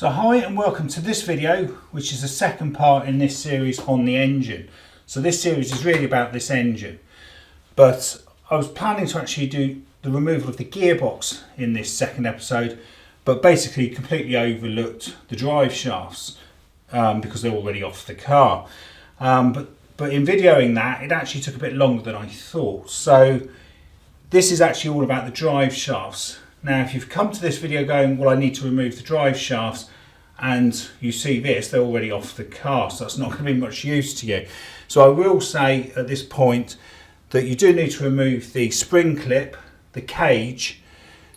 So hi and welcome to this video, which is the second part in this series on the engine. So this series is really about this engine, but I was planning to actually do the removal of the gearbox in this second episode, but basically completely overlooked the drive shafts because they're already off the car. But in videoing that, it actually took a bit longer than I thought. So this is actually all about the drive shafts. Now, if you've come to this video going, well, I need to remove the drive shafts, and you see this, they're already off the car, so that's not going to be much use to you. So I will say at this point that you do need to remove the spring clip, the cage,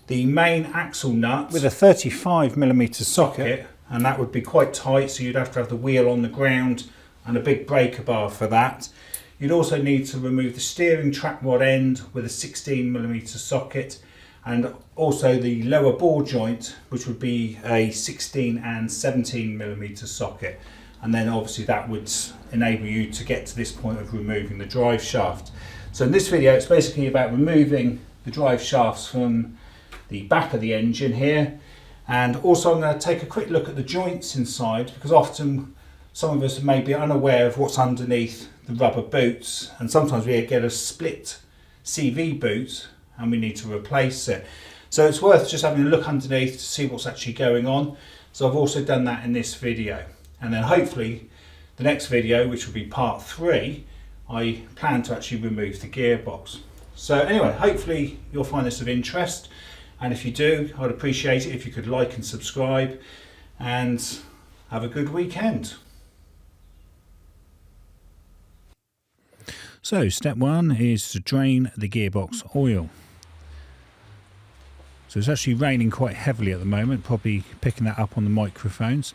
the main axle nut with a 35mm socket, and that would be quite tight, so you'd have to have the wheel on the ground and a big breaker bar for that. You'd also need to remove the steering track rod end with a 16mm socket, and also the lower ball joint, which would be a 16 and 17mm socket. And then obviously that would enable you to get to this point of removing the drive shaft. So in this video, it's basically about removing the drive shafts from the back of the engine here. And also I'm going to take a quick look at the joints inside, because often some of us may be unaware of what's underneath the rubber boots, and sometimes we get a split CV boot and we need to replace it. So it's worth just having a look underneath to see what's actually going on. So I've also done that in this video, and then hopefully the next video, which will be part 3, I plan to actually remove the gearbox. So anyway, hopefully you'll find this of interest, and if you do, I'd appreciate it if you could like and subscribe, and have a good weekend. So step 1 is to drain the gearbox oil. So it's actually raining quite heavily at the moment, probably picking that up on the microphones.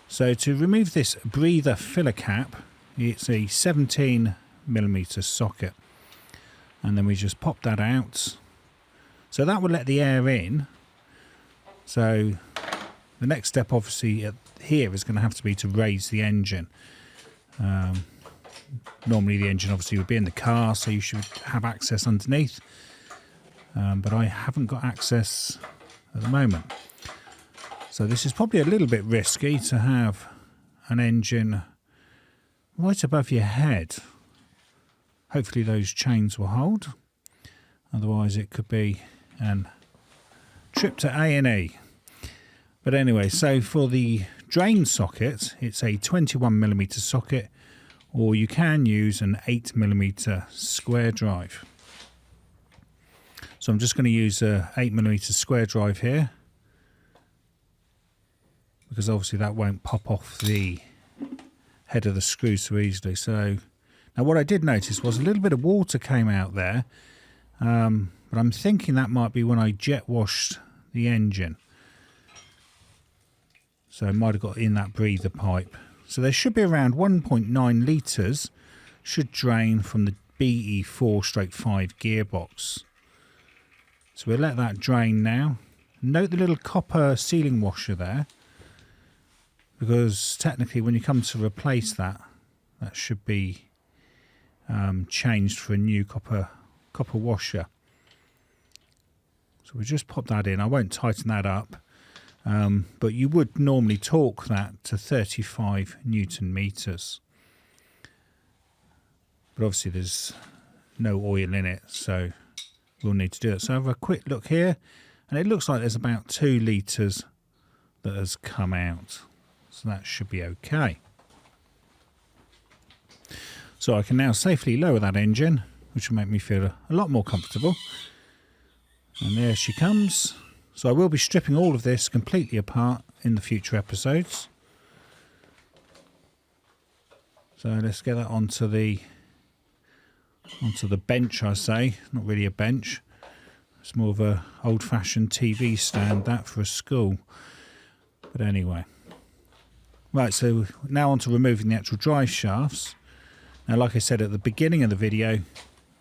So to remove this breather filler cap, it's a 17mm socket, and then we just pop that out. So that will let the air in. So the next step obviously here is going to have to be to raise the engine. Normally the engine obviously would be in the car, so you should have access underneath, but I haven't got access at the moment. So this is probably a little bit risky to have an engine right above your head. Hopefully those chains will hold, otherwise it could be a trip to A&E. But anyway, so for the drain socket, it's a 21mm socket, or you can use an 8mm square drive. So I'm just going to use a 8mm square drive here, because obviously that won't pop off the head of the screw so easily. So now what I did notice was a little bit of water came out there, but I'm thinking that might be when I jet washed the engine. So it might have got in that breather pipe. So there should be around 1.9 litres should drain from the BE4/5 gearbox. So we'll let that drain now. Note the little copper sealing washer there, because technically when you come to replace that, that should be changed for a new copper washer. So we'll just pop that in. I won't tighten that up. But you would normally torque that to 35 Newton meters. But obviously there's no oil in it, so we'll need to do it. So have a quick look here, and it looks like there's about 2 litres that has come out. So that should be okay. So I can now safely lower that engine, which will make me feel a lot more comfortable. And there she comes. So I will be stripping all of this completely apart in the future episodes. So let's get that onto the bench, I say. Not really a bench. It's more of a old-fashioned TV stand, that for a school. But anyway. Right, so now on to removing the actual drive shafts. Now, like I said at the beginning of the video,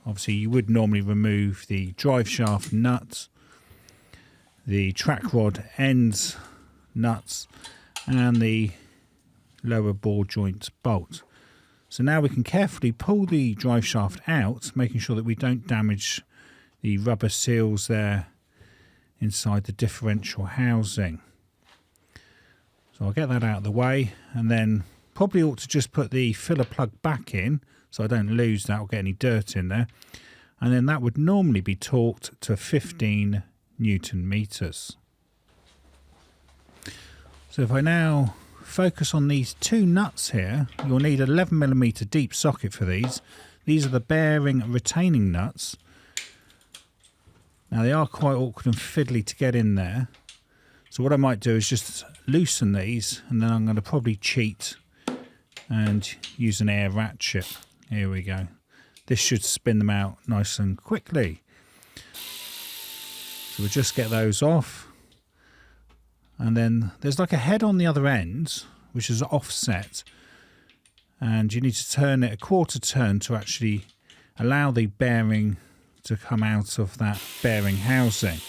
obviously you would normally remove the drive shaft nuts, the track rod ends nuts, and the lower ball joint bolt. So now we can carefully pull the drive shaft out, making sure that we don't damage the rubber seals there inside the differential housing. So I'll get that out of the way, and then probably ought to just put the filler plug back in so I don't lose that or get any dirt in there. And then that would normally be torqued to 15 Newton meters. So if I now focus on these two nuts here, you'll need an 11mm deep socket for these. These are the bearing retaining nuts. Now they are quite awkward and fiddly to get in there. So what I might do is just loosen these, and then I'm going to probably cheat and use an air ratchet. Here we go. This should spin them out nice and quickly. So we'll just get those off. And then there's like a head on the other end, which is offset. And you need to turn it a quarter turn to actually allow the bearing to come out of that bearing housing.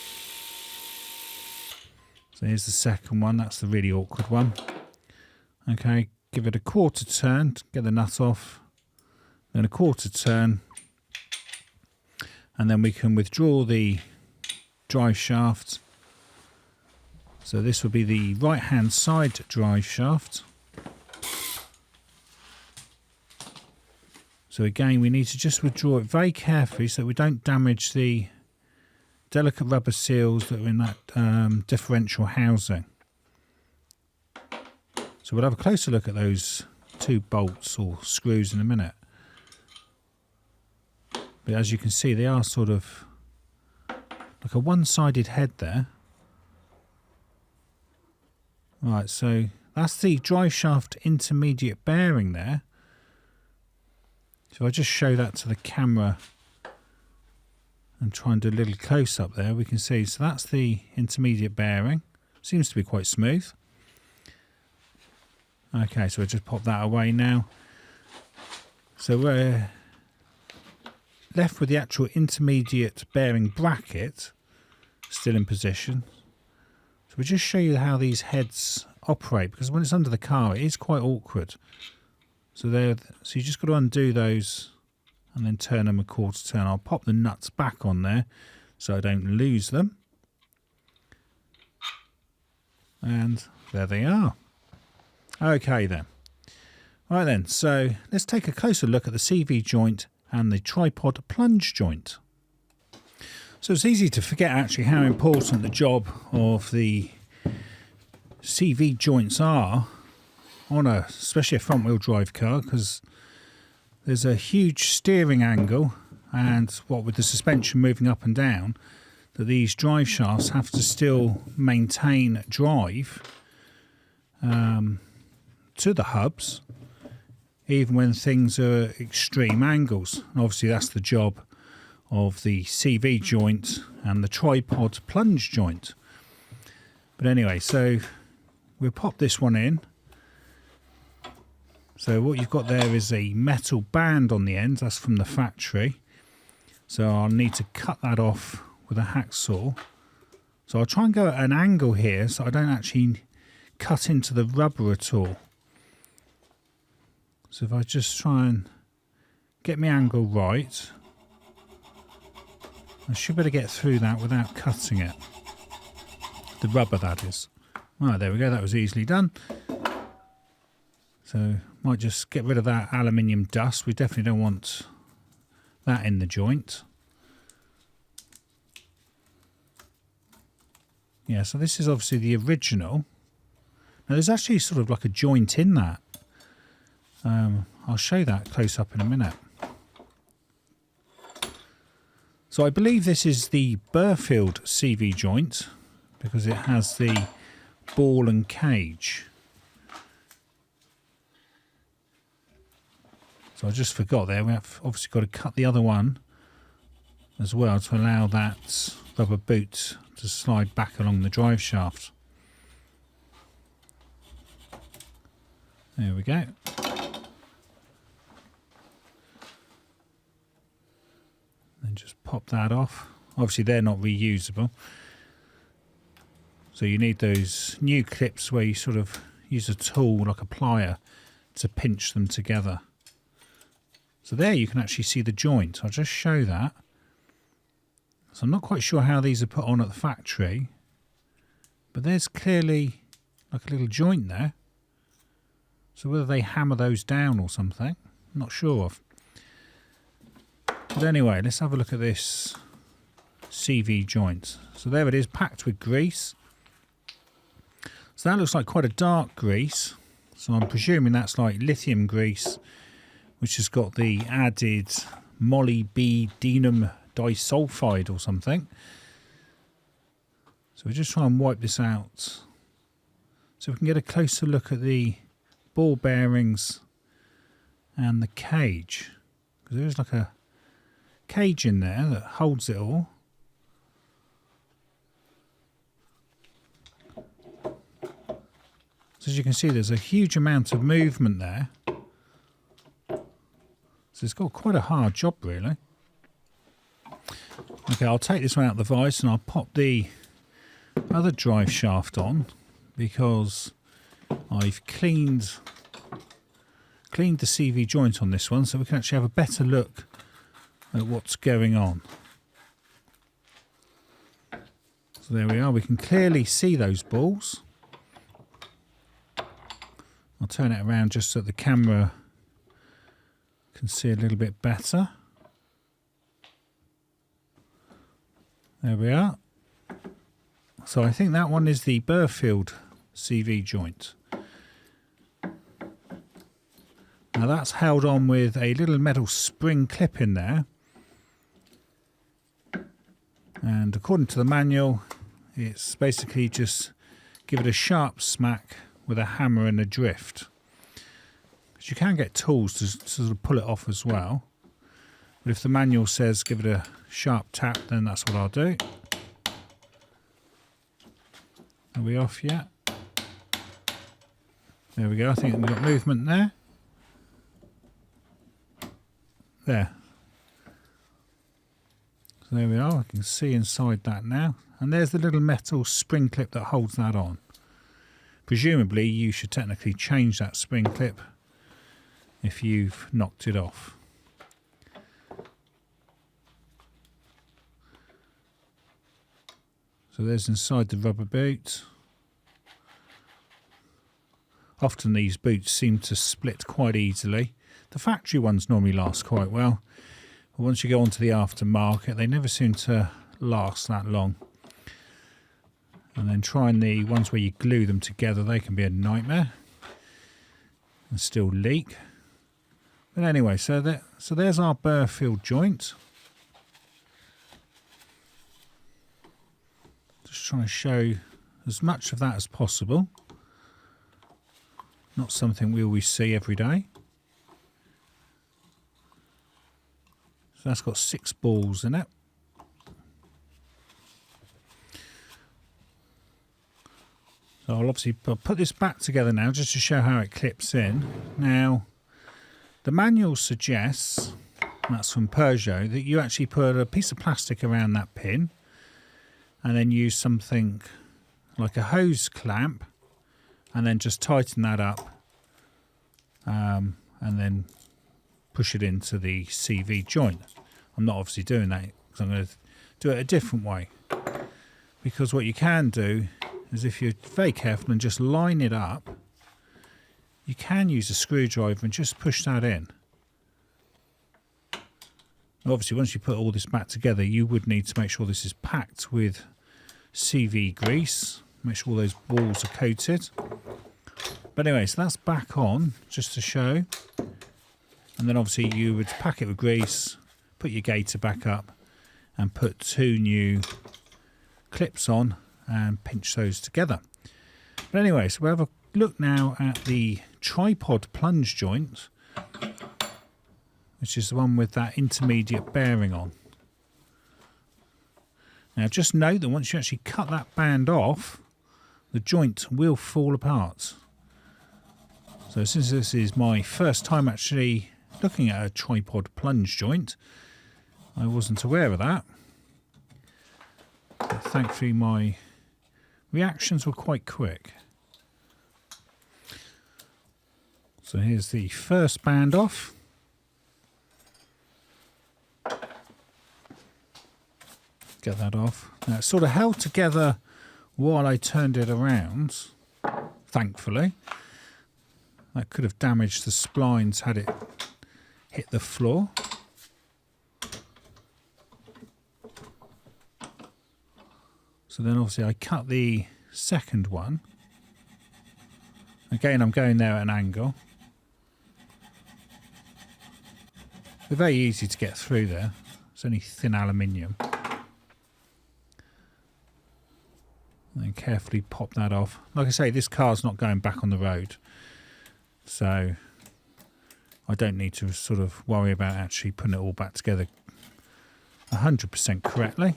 So here's the second one. That's the really awkward one. Okay, give it a quarter turn to get the nut off. Then a quarter turn. And then we can withdraw the drive shaft. So this will be the right hand side drive shaft. So again, we need to just withdraw it very carefully so we don't damage the delicate rubber seals that are in that differential housing. So we'll have a closer look at those two bolts or screws in a minute. But as you can see, they are sort of like a one-sided head there. Right, so that's the drive shaft intermediate bearing there. So I'll just show that to the camera and try and do a little close up there. We can see, so that's the intermediate bearing. Seems to be quite smooth. Okay, so we'll just pop that away now. So we're left with the actual intermediate bearing bracket still in position. So we'll just show you how these heads operate, because when it's under the car it is quite awkward. So you just got to undo those and then turn them a quarter turn. I'll pop the nuts back on there so I don't lose them. And there they are. Okay then. Right then, so let's take a closer look at the CV joint and the tripod plunge joint. So it's easy to forget actually how important the job of the CV joints are on especially a front wheel drive car, because there's a huge steering angle, and what with the suspension moving up and down, that these drive shafts have to still maintain drive to the hubs even when things are extreme angles. And obviously that's the job of the CV joint and the tripod plunge joint. But anyway, so we'll pop this one in. So what you've got there is a metal band on the end. That's from the factory. So I'll need to cut that off with a hacksaw. So I'll try and go at an angle here so I don't actually cut into the rubber at all. So if I just try and get my angle right, I should be able to get through that without cutting it. The rubber, that is. Right, there we go. That was easily done. So might just get rid of that aluminium dust. We definitely don't want that in the joint. Yeah, so this is obviously the original. Now there's actually sort of like a joint in that. I'll show that close up in a minute. So I believe this is the Burfield CV joint because it has the ball and cage. So I just forgot there, we have obviously got to cut the other one as well to allow that rubber boot to slide back along the drive shaft. There we go. And just pop that off. Obviously they're not reusable. So you need those new clips where you sort of use a tool like a plier to pinch them together. So there you can actually see the joint. I'll just show that. So I'm not quite sure how these are put on at the factory, but there's clearly like a little joint there. So whether they hammer those down or something, I'm not sure of. But anyway, let's have a look at this CV joint. So there it is, packed with grease. So that looks like quite a dark grease. So I'm presuming that's like lithium grease, which has got the added molybdenum disulfide or something. So we'll just try and wipe this out so we can get a closer look at the ball bearings and the cage. Because there is like a cage in there that holds it all. So as you can see, there's a huge amount of movement there. So it's got quite a hard job, really. Okay, I'll take this one out of the vise and I'll pop the other drive shaft on, because I've cleaned the CV joint on this one, so we can actually have a better look at what's going on. So there we are, we can clearly see those balls. I'll turn it around just so the camera can see a little bit better. There we are. So I think that one is the Burfield CV joint. Now that's held on with a little metal spring clip in there. And according to the manual, it's basically just give it a sharp smack with a hammer and a drift. Because you can get tools to sort of pull it off as well. But if the manual says give it a sharp tap, then that's what I'll do. Are we off yet? There we go. I think we've got movement there. There. So there we are. I can see inside that now. And there's the little metal spring clip that holds that on. Presumably you should technically change that spring clip if you've knocked it off. So there's inside the rubber boot. Often these boots seem to split quite easily. The factory ones normally last quite well. But once you go onto the aftermarket, they never seem to last that long. And then trying the ones where you glue them together, they can be a nightmare. And still leak. But anyway, so there's our Burfield joint. Just trying to show as much of that as possible. Not something we always see every day. So that's got 6 balls in it. So I'll put this back together now just to show how it clips in. Now, the manual suggests, and that's from Peugeot, that you actually put a piece of plastic around that pin and then use something like a hose clamp and then just tighten that up and then push it into the CV joint. I'm not obviously doing that because I'm going to do it a different way. Because what you can do is, if you're very careful and just line it up, you can use a screwdriver and just push that in. Obviously, once you put all this back together, you would need to make sure this is packed with CV grease. Make sure all those balls are coated. But anyway, so that's back on, just to show. And then obviously you would pack it with grease, put your gaiter back up, and put 2 new clips on and pinch those together. But anyway, so we'll have a look now at the tripod plunge joint, which is the one with that intermediate bearing on. Now just note that once you actually cut that band off, the joint will fall apart. So since this is my first time actually looking at a tripod plunge joint, I wasn't aware of that. But thankfully my reactions were quite quick. So here's the first band off. Get that off. Now it's sort of held together while I turned it around. thankfully. That could have damaged the splines had it hit the floor. So then obviously I cut the second one. Again, I'm going there at an angle. They're very easy to get through there. It's only thin aluminium. And then carefully pop that off. Like I say, this car's not going back on the road, so I don't need to sort of worry about actually putting it all back together 100% correctly.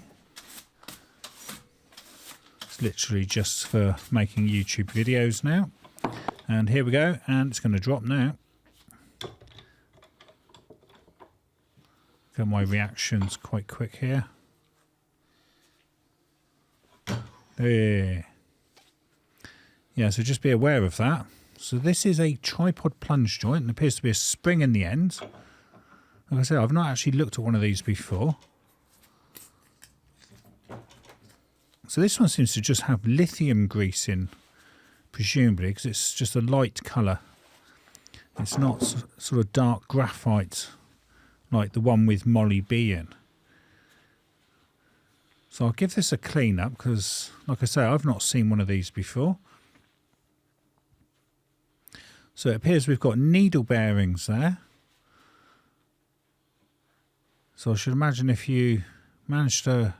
It's literally just for making YouTube videos now. And here we go, and it's going to drop now. Got my reactions quite quick here. There. Yeah, so just be aware of that. So this is a tripod plunge joint, and appears to be a spring in the end. Like I said, I've not actually looked at one of these before. So this one seems to just have lithium grease in, presumably, because it's just a light colour. It's not sort of dark graphite like the one with Molly B in. So I'll give this a clean up because, like I say, I've not seen one of these before. So it appears we've got needle bearings there. So I should imagine if you manage to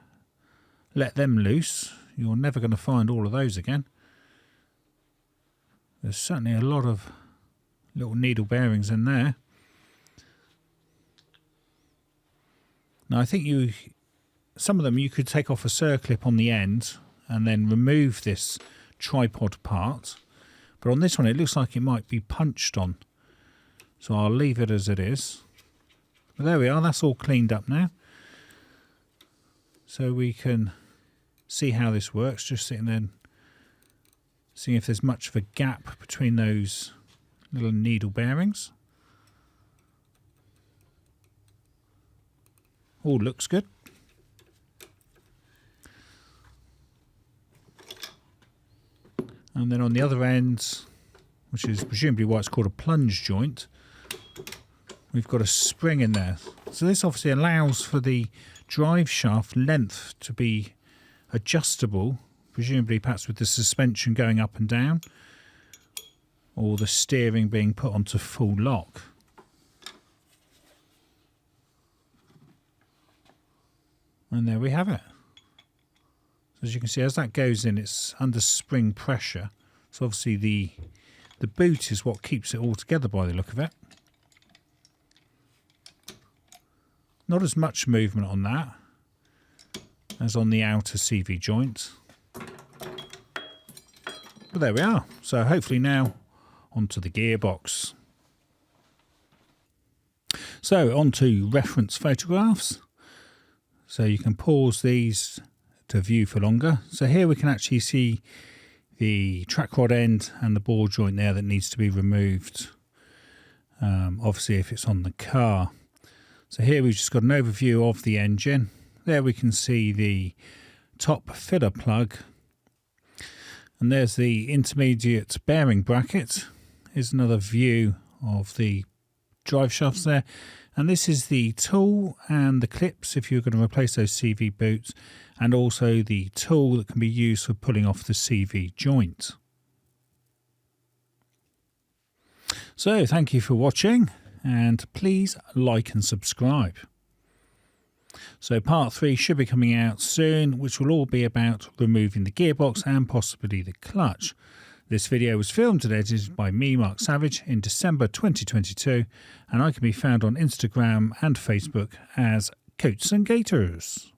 let them loose, you're never going to find all of those again. There's certainly a lot of little needle bearings in there. Now I think some of them you could take off a circlip on the end and then remove this tripod part. But on this one it looks like it might be punched on. So I'll leave it as it is. But there we are, that's all cleaned up now. So we can see how this works, just sitting there seeing if there's much of a gap between those little needle bearings. All looks good. And then on the other end, which is presumably why it's called a plunge joint, we've got a spring in there. So this obviously allows for the drive shaft length to be adjustable, presumably perhaps with the suspension going up and down, or the steering being put onto full lock. And there we have it. As you can see, as that goes in, it's under spring pressure. So obviously the boot is what keeps it all together by the look of it. Not as much movement on that as on the outer CV joint. But there we are. So hopefully now onto the gearbox. So onto reference photographs. So you can pause these to view for longer. So here we can actually see the track rod end and the ball joint there that needs to be removed. Obviously if it's on the car. So here we've just got an overview of the engine. There we can see the top filler plug. And there's the intermediate bearing bracket. Here's another view of the drive shafts there. And this is the tool and the clips if you're going to replace those CV boots, and also the tool that can be used for pulling off the CV joint. So thank you for watching, and please like and subscribe. So part 3 should be coming out soon, which will all be about removing the gearbox and possibly the clutch. This video was filmed and edited by me, Mark Savage, in December 2022, and I can be found on Instagram and Facebook as Coats and Gators.